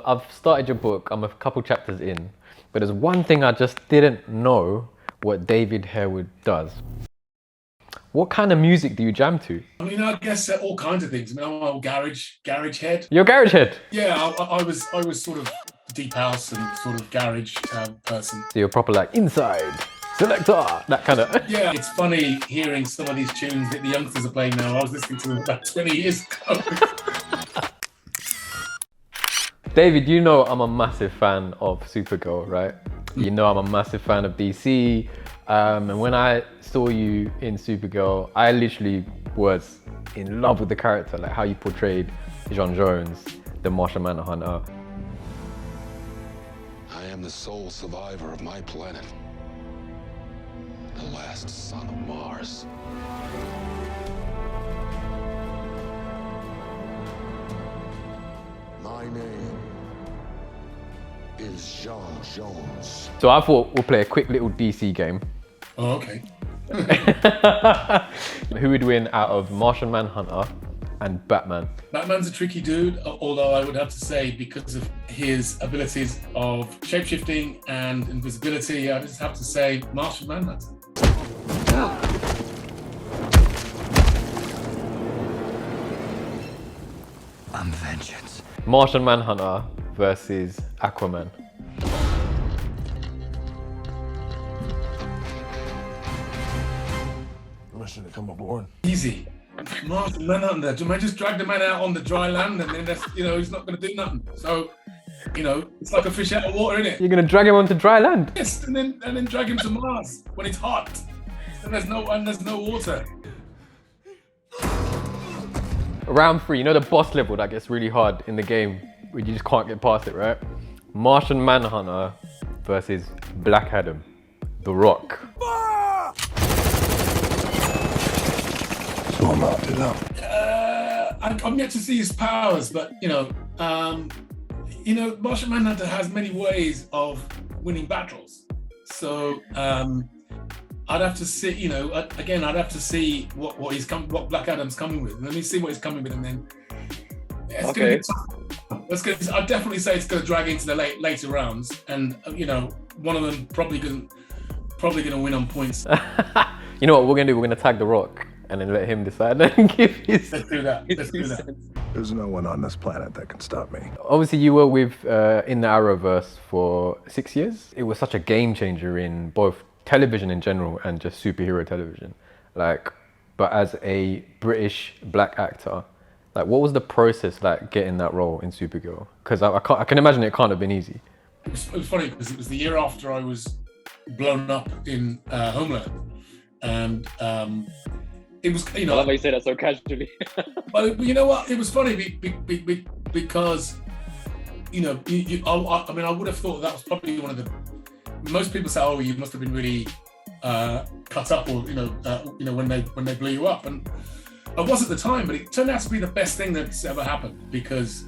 I've started your book. I'm a couple chapters in, but there's one thing I just didn't know what David Harewood does. What kind of music do you jam to? I mean, I guess all kinds of things. I mean, I'm a garage head. You're a garage head? Yeah, I was sort of deep house and sort of garage person. So you're proper like inside, selector, that kind of. Yeah, it's funny hearing some of these tunes that the youngsters are playing now. I was listening to them about 20 years ago. David, you know I'm a massive fan of Supergirl, right? You know I'm a massive fan of DC. And when I saw you in Supergirl, I literally was in love with the character, like how you portrayed John Jones, the Martian Manhunter. I am the sole survivor of my planet, the last son of Mars. My name is John Jones. So I thought we'll play a quick little DC game. Oh, okay. Who would win out of Martian Manhunter and Batman? Batman's a tricky dude, although I would have to say because of his abilities of shapeshifting and invisibility, I just have to say Martian Manhunter. I'm vengeance. Martian Manhunter versus Aquaman. Permission to come aboard. Easy. Martian Manhunter. Do I just drag the man out on the dry land and then that's, he's not going to do nothing. So, it's like a fish out of water, isn't it? You're gonna drag him onto dry land? Yes, and then drag him to Mars when it's hot and there's no water. Round 3, the boss level that gets really hard in the game, where you just can't get past it, right? Martian Manhunter versus Black Adam, The Rock. So I'm out to them. I'm yet to see his powers, but Martian Manhunter has many ways of winning battles. So I'd have to see, I'd have to see what Black Adam's coming with. Let me see what he's coming with, and then it's Okay. I'd definitely say it's going to drag into the later rounds, and one of them probably going to win on points. You know what we're gonna do? We're gonna tag The Rock and then let him decide and give his. Let's do that. Let's do that. There's no one on this planet that can stop me. Obviously, you were with in the Arrowverse for 6 years. It was such a game changer in both television in general and just superhero television. But as a British black actor, what was the process like getting that role in Supergirl? Because I can imagine it can't have been easy. It was funny because it was the year after I was blown up in Homeland, and it was I love how you say that so casually. But you know what? It was funny because I would have thought that was probably one of the. Most people say, "Oh, you must have been really cut up," or when they blew you up, and I was at the time, but it turned out to be the best thing that's ever happened because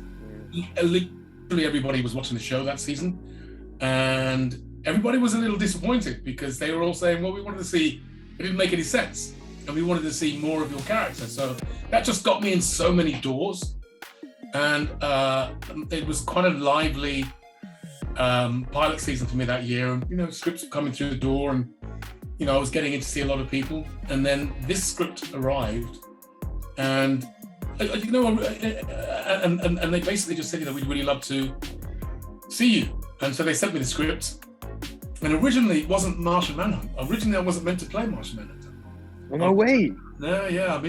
literally everybody was watching the show that season, and everybody was a little disappointed because they were all saying, "Well, we wanted to see." It didn't make any sense, and we wanted to see more of your character. So that just got me in so many doors, and it was quite a lively pilot season for me that year. And scripts were coming through the door, and I was getting in to see a lot of people. And then this script arrived, and and they basically just said, we'd really love to see you. And so they sent me the script. And originally it wasn't Martian Manhunter. Originally I wasn't meant to play Martian Manhunter. No way. No, yeah.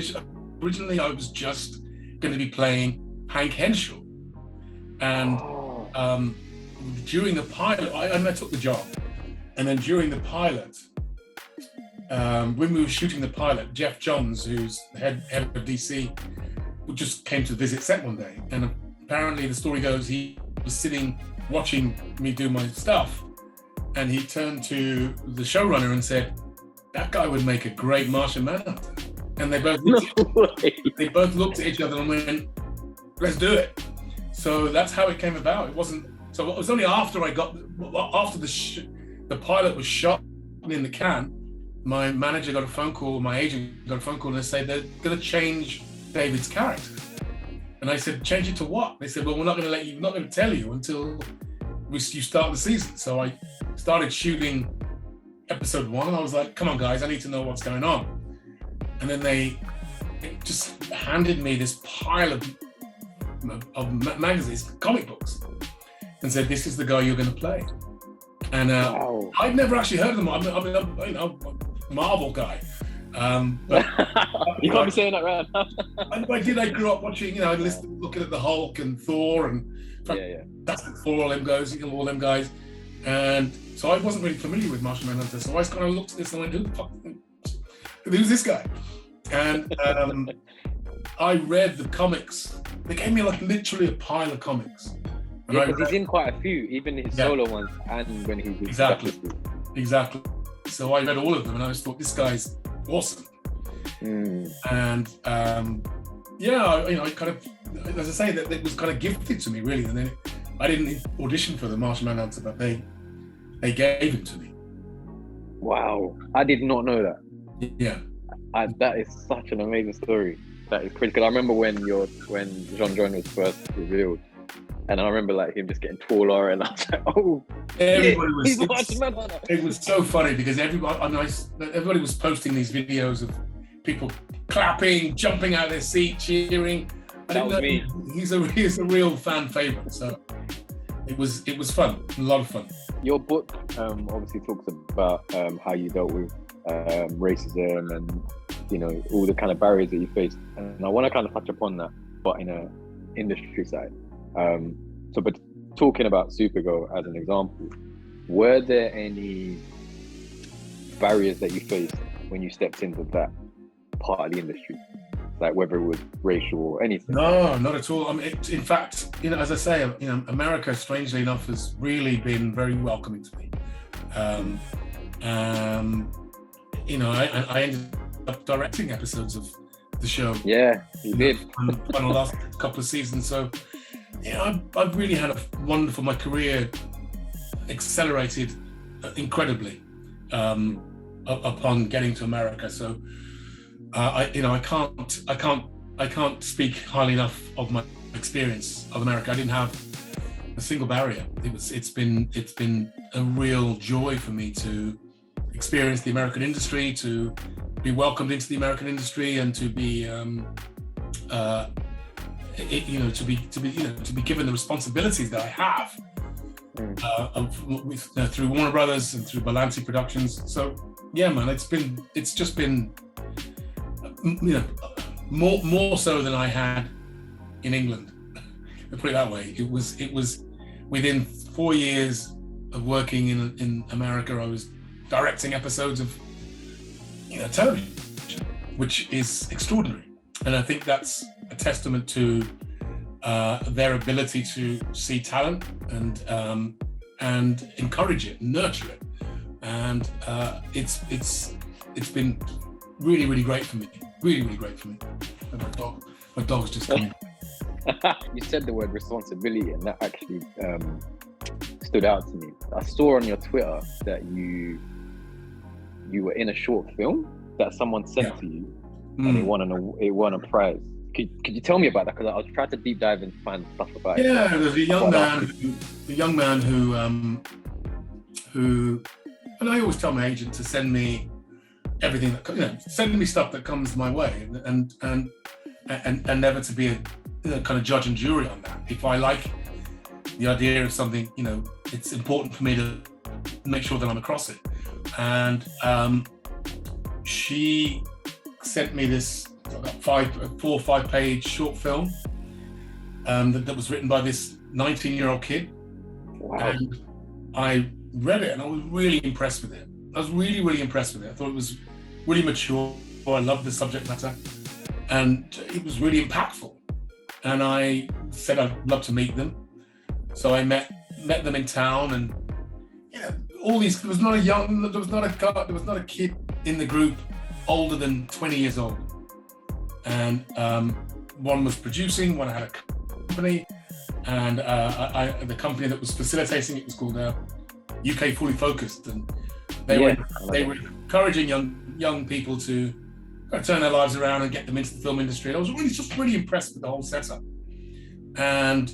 Originally I was just going to be playing Hank Henshaw. And during the pilot, I took the job. And then during the pilot, when we were shooting the pilot, Jeff Johns, who's the head of DC, just came to visit set one day. And apparently the story goes, he was sitting watching me do my stuff. And he turned to the showrunner and said, "That guy would make a great Martian Manhunter." And they both looked at each other and went, "Let's do it." So that's how it came about. It was only after the pilot was shot in the can, my manager got a phone call, my agent got a phone call, and they said they're going to change David's character. And I said, change it to what? They said, well, we're not going to tell you until you start the season. So I started shooting episode 1, and I was like, come on, guys, I need to know what's going on. And then they just handed me this pile of magazines, comic books, and said, this is the guy you're going to play. And Wow. I'd never actually heard of them. I'm a Marvel guy. But You can't be saying that right now. I did. I grew up watching, looking at the Hulk and Thor and Fantastic Four, all them guys. And so I wasn't really familiar with Martian Manhunter. So I just kind of looked at this and went, who's this guy? And I read the comics. They gave me literally a pile of comics. And Yeah, because he's in quite a few, even his solo ones, and when he's Exactly. So I read all of them, and I just thought, this guy's awesome. And I kind of, as I say, that it was kind of gifted to me, really. And then I didn't audition for the Martian Manhunter, but they gave it to me. Wow, I did not know that. Yeah. That is such an amazing story. That is crazy. Because I remember when Jean was first revealed, and I remember him just getting taller, and I was like, oh, It was so funny because everybody was posting these videos of people clapping, jumping out of their seat, cheering. That was me. He's a real fan favorite. So it was fun, a lot of fun. Your book obviously talks about how you dealt with racism and all the kind of barriers that you faced, and I want to kind of touch upon that, but in a industry side. But talking about Supergirl as an example, were there any barriers that you faced when you stepped into that part of the industry, like whether it was racial or anything? No, not at all. I mean, in fact, as I say, America, strangely enough, has really been very welcoming to me. I ended up directing episodes of the show. Yeah, you did. On the last couple of seasons. So, I've really had my career accelerated incredibly upon getting to America. So, I can't speak highly enough of my experience of America. I didn't have a single barrier. It's been a real joy for me to experience the American industry, to be welcomed into the American industry, and to be to be given the responsibilities that I have through Warner Brothers and through Balanci Productions. So yeah, man, it's just been more so than I had in England. Let's put it that way. It was within 4 years of working in America, I was directing episodes of television, which is extraordinary. And I think that's a testament to their ability to see talent and encourage it, nurture it. And it's been really, really great for me. Really, really great for me. And my dog's just coming. You said the word responsibility, and that actually stood out to me. I saw on your Twitter that you were in a short film that someone sent to you, and it won a prize. Could you tell me about that? Because I was trying to deep dive and find stuff about it. Yeah, there's a young man who, and I always tell my agent to send me everything that send me stuff that comes my way, and never to be a kind of judge and jury on that. If I like the idea of something, it's important for me to make sure that I'm across it. And she sent me this 4 or 5 page short film that was written by this 19-year-old kid. Wow. And I read it and I was really impressed with it. I was really, really impressed with it. I thought it was really mature. I loved the subject matter, and it was really impactful. And I said I'd love to meet them. So I met them in town, and all these. There was not a kid in the group older than 20 years old. And one was producing, one had a company, and the company that was facilitating it was called UK Fully Focused, and they were encouraging young people to turn their lives around and get them into the film industry. And I was really impressed with the whole setup. And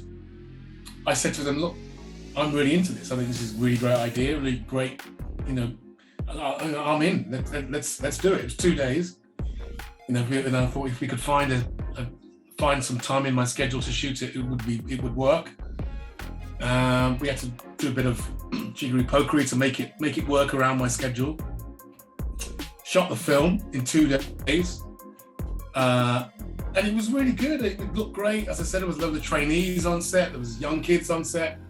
I said to them, look, I'm really into this. I think this is a really great idea, really great, I'm in. Let's do it. It was 2 days. And I thought if we could find some time in my schedule to shoot it, it would work. We had to do a bit of jiggery pokery to make it work around my schedule. Shot the film in 2 days. And it was really good. It looked great. As I said, there was a lot of trainees on set. There was young kids on set.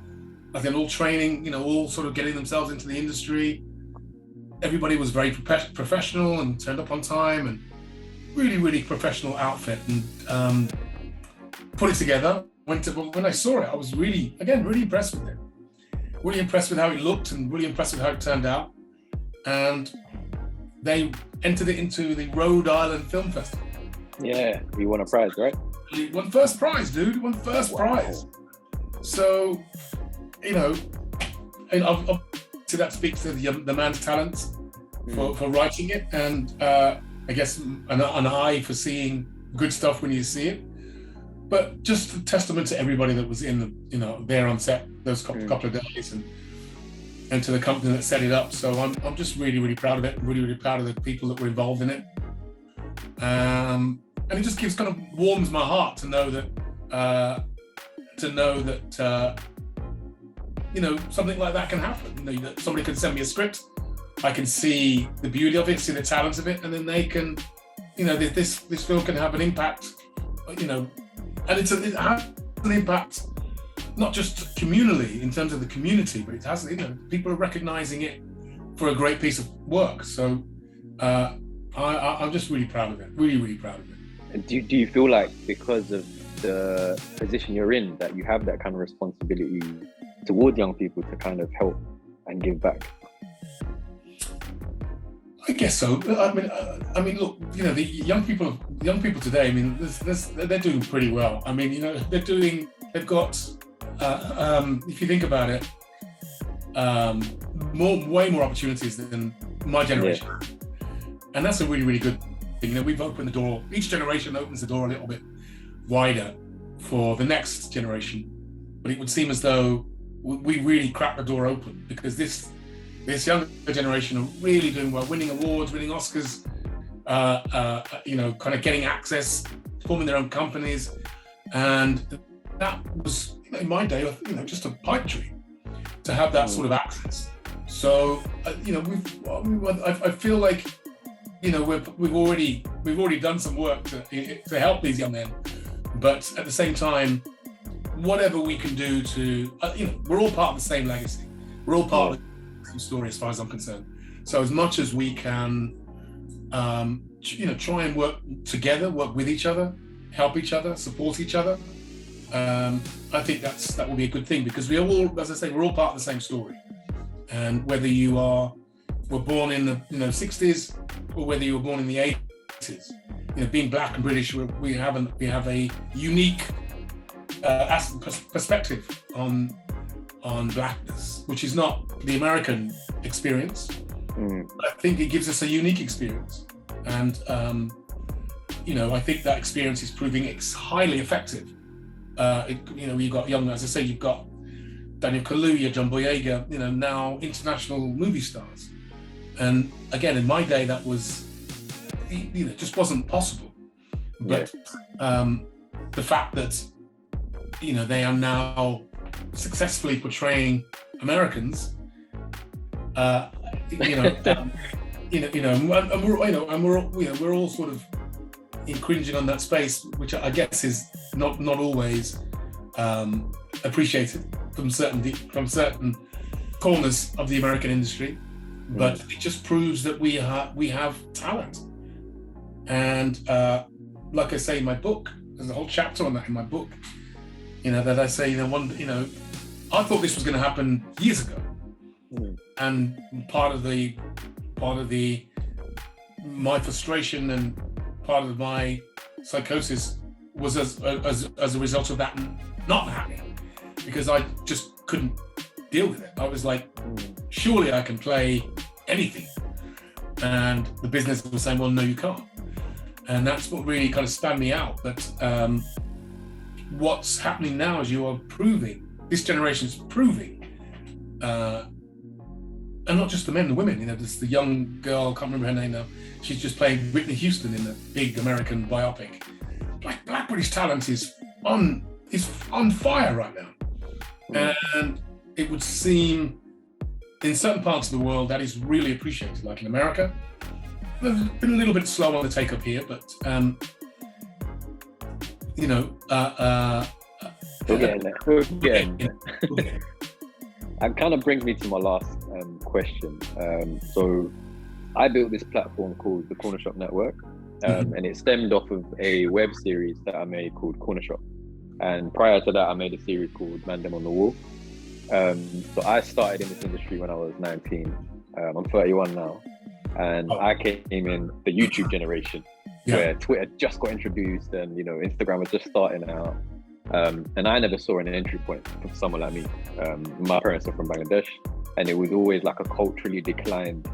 They're all training, all sort of getting themselves into the industry. Everybody was very professional and turned up on time, and really, really professional outfit. And put it together. When I saw it, I was really impressed with it. Really impressed with how it looked and really impressed with how it turned out. And they entered it into the Rhode Island Film Festival. Yeah, you won a prize, right? He won first prize, dude. Won first prize. So, and obviously that speaks to the man's talent for writing it, and I guess an eye for seeing good stuff when you see it. But just a testament to everybody that was there on set those couple of days, and to the company that set it up. So I'm just really, really proud of it. Really, really proud of the people that were involved in it. And it just kind of warms my heart to know that something like that can happen. That somebody can send me a script, I can see the beauty of it, see the talent of it, and then they can, this film can have an impact, and it has an impact not just communally in terms of the community, but it has, people are recognizing it for a great piece of work. So I'm just really proud of it, really, really proud of it. And do you feel like because of the position you're in that you have that kind of responsibility toward young people to kind of help and give back? I guess so. I mean, look, the young people today. I mean, they're doing pretty well. I mean, they've got, if you think about it, way more opportunities than my generation, and that's a really, really good thing. We've opened the door. Each generation opens the door a little bit wider for the next generation, but it would seem as though we really cracked the door open, because this younger generation are really doing well, winning awards, winning Oscars, kind of getting access, forming their own companies. And that was, in my day, just a pipe dream to have that sort of access. So, I feel like, we've already done some work to help these young men. But at the same time, whatever we can do to, we're all part of the same legacy. We're all part of the same story as far as I'm concerned. So as much as we can, try and work together, work with each other, help each other, support each other, I think that will be a good thing, because we all, as I say, we're all part of the same story. And whether you were born in the 60s or whether you were born in the 80s, being black and British, we have a unique perspective on blackness, which is not the American experience. But I think it gives us a unique experience, and I think that experience is proving it's highly effective. You've got young, as I say, you've got Daniel Kaluuya, John Boyega, now international movie stars. And again, in my day, that was, just wasn't possible. But the fact that, they are now successfully portraying Americans, and we're all sort of infringing on that space, which I guess is not always appreciated from certain corners of the American industry. But it just proves that we have talent. And like I say in my book, there's a whole chapter on that in my book, that I say, I thought this was going to happen years ago. And part of my frustration and part of my psychosis was as a result of that not happening, because I just couldn't deal with it. I was like, surely I can play anything. And the business was saying, well, no, you can't. And that's what really kind of spun me out. But what's happening now is you are proving, this generation's proving, and not just the men, the women, you know, there's the young girl, I can't remember her name now, she's just playing Whitney Houston in the big American biopic. Like, Black British talent is on fire right now. And it would seem in certain parts of the world that is really appreciated, like in America. They've been a little bit slow on the take up here, but you know, we're getting there. We're getting there. That kind of brings me to my last question. So I built this platform called the Corner Shop Network, and it stemmed off of a web series that I made called Corner Shop. And prior to that, I made a series called Man Them on the Wall. So I started in this industry when I was 19. I'm 31 now. And I came in the YouTube generation, where Twitter just got introduced and, you know, Instagram was just starting out. And I never saw an entry point for someone like me. My parents are from Bangladesh, and it was always like a culturally declined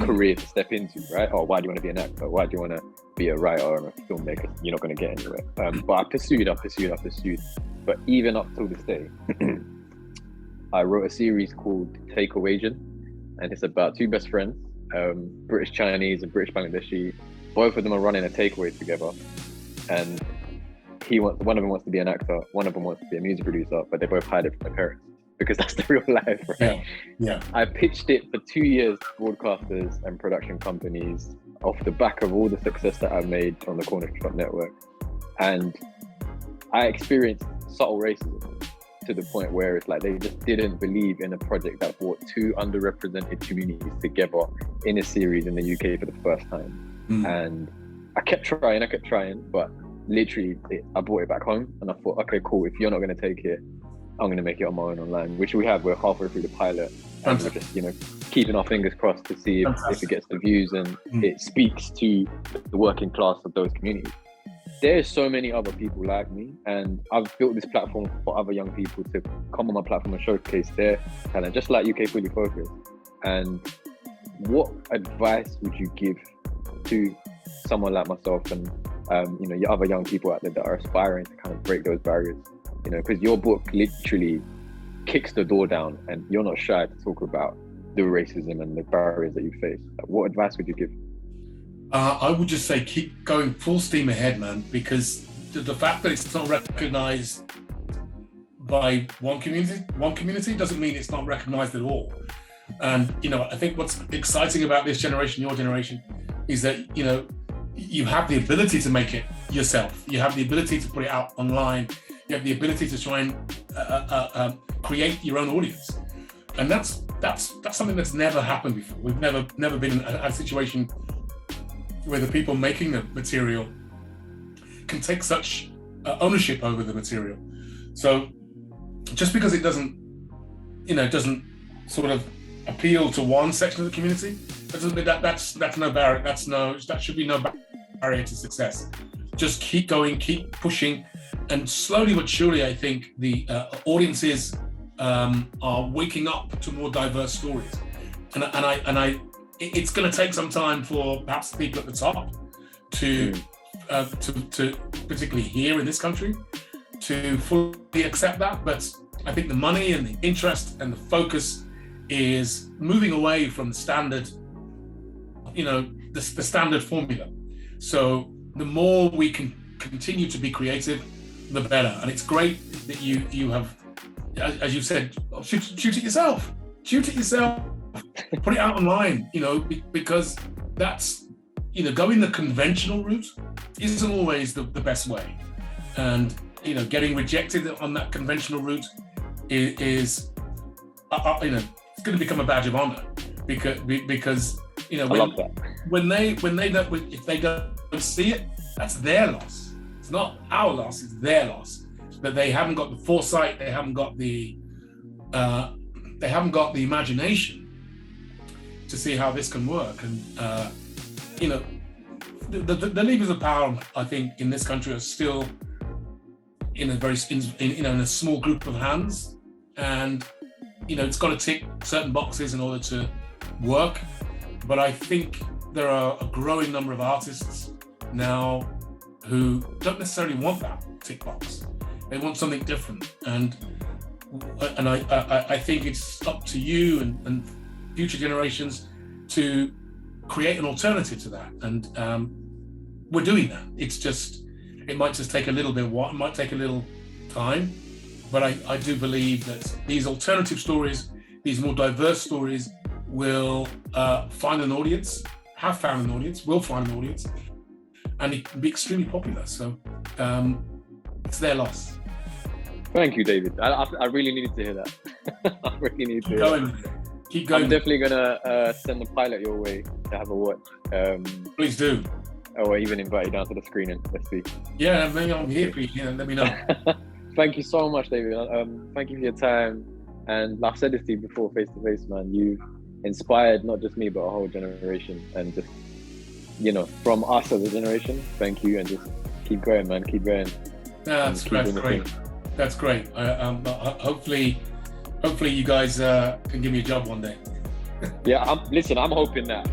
career to step into, right? Or why do you want to be an actor? Why do you want to be a writer or a filmmaker? You're not going to get anywhere. But I pursued. But even up till this day, I wrote a series called Takeaway Asian, and it's about two best friends, British Chinese and British Bangladeshi. Both of them are running a takeaway together, and one of them wants to be an actor, one of them wants to be a music producer, but they both hide it from their parents because that's the real life, right? Yeah. I pitched it for 2 years to broadcasters and production companies off the back of all the success that I've made on the Corner Shop Network, and I experienced subtle racism to the point where it's like they just didn't believe in a project that brought two underrepresented communities together in a series in the UK for the first time. And I kept trying, but literally I brought it back home, and I thought, okay, cool, if you're not going to take it, I'm going to make it on my own online, which we have. We're halfway through the pilot, and we're just, you know, keeping our fingers crossed to see if it gets the views and it speaks to the working class of those communities. There's so many other people like me, and I've built this platform for other young people to come on my platform and showcase their talent, just like UK Fully Focused. And what advice would you give to someone like myself and you know, your other young people out there that are aspiring to kind of break those barriers? You know, because your book literally kicks the door down, and you're not shy to talk about the racism and the barriers that you face. Like, what advice would you give? I would just say keep going full steam ahead, man, because the fact that it's not recognized by one community doesn't mean it's not recognized at all. And, you know, I think what's exciting about this generation, your generation, is that, you know, you have the ability to make it yourself. You have the ability to put it out online. You have the ability to try and create your own audience. And that's something that's never happened before. We've never been in a situation where the people making the material can take such ownership over the material. So just because it doesn't sort of appeal to one section of the community, that doesn't mean that's no barrier. That should be no barrier to success. Just keep going, keep pushing, and slowly but surely, I think the audiences are waking up to more diverse stories. And it's going to take some time for perhaps the people at the top to particularly here in this country, to fully accept that. But I think the money and the interest and the focus is moving away from the standard, you know, the standard formula. So the more we can continue to be creative, the better. And it's great that you have, as you said, shoot it yourself. Put it out online, you know, because that's, you know, going the conventional route isn't always the best way. And, you know, getting rejected on that conventional route is you know, it's going to become a badge of honor because you know, if they don't see it, that's their loss. It's not our loss, it's their loss. That they haven't got the foresight, they haven't got the imagination to see how this can work. And you know, the levers of power, I think, in this country are still in a small group of hands, and you know, it's got to tick certain boxes in order to work. But I think there are a growing number of artists now who don't necessarily want that tick box. They want something different, and I think it's up to you and future generations to create an alternative to that. And we're doing that. It might just take a little bit. It might take a little time, but I do believe that these alternative stories, these more diverse stories, will find an audience. Have found an audience. Will find an audience, and it can be extremely popular. So it's their loss. Thank you, David. I really needed to hear that. I really need to hear that. Keep going. I'm definitely gonna send the pilot your way to have a watch. Please do. Or even invite you down to the screening. Let's see. Yeah, maybe I'm here for you. Yeah, let me know. Thank you so much, David. Thank you for your time. And I've said this to you before, face to face, man. You've inspired not just me, but a whole generation. And just, from us as a generation, thank you. And just keep going, man. Keep going. That's great. That's great. Hopefully you guys can give me a job one day. Yeah, I'm hoping that.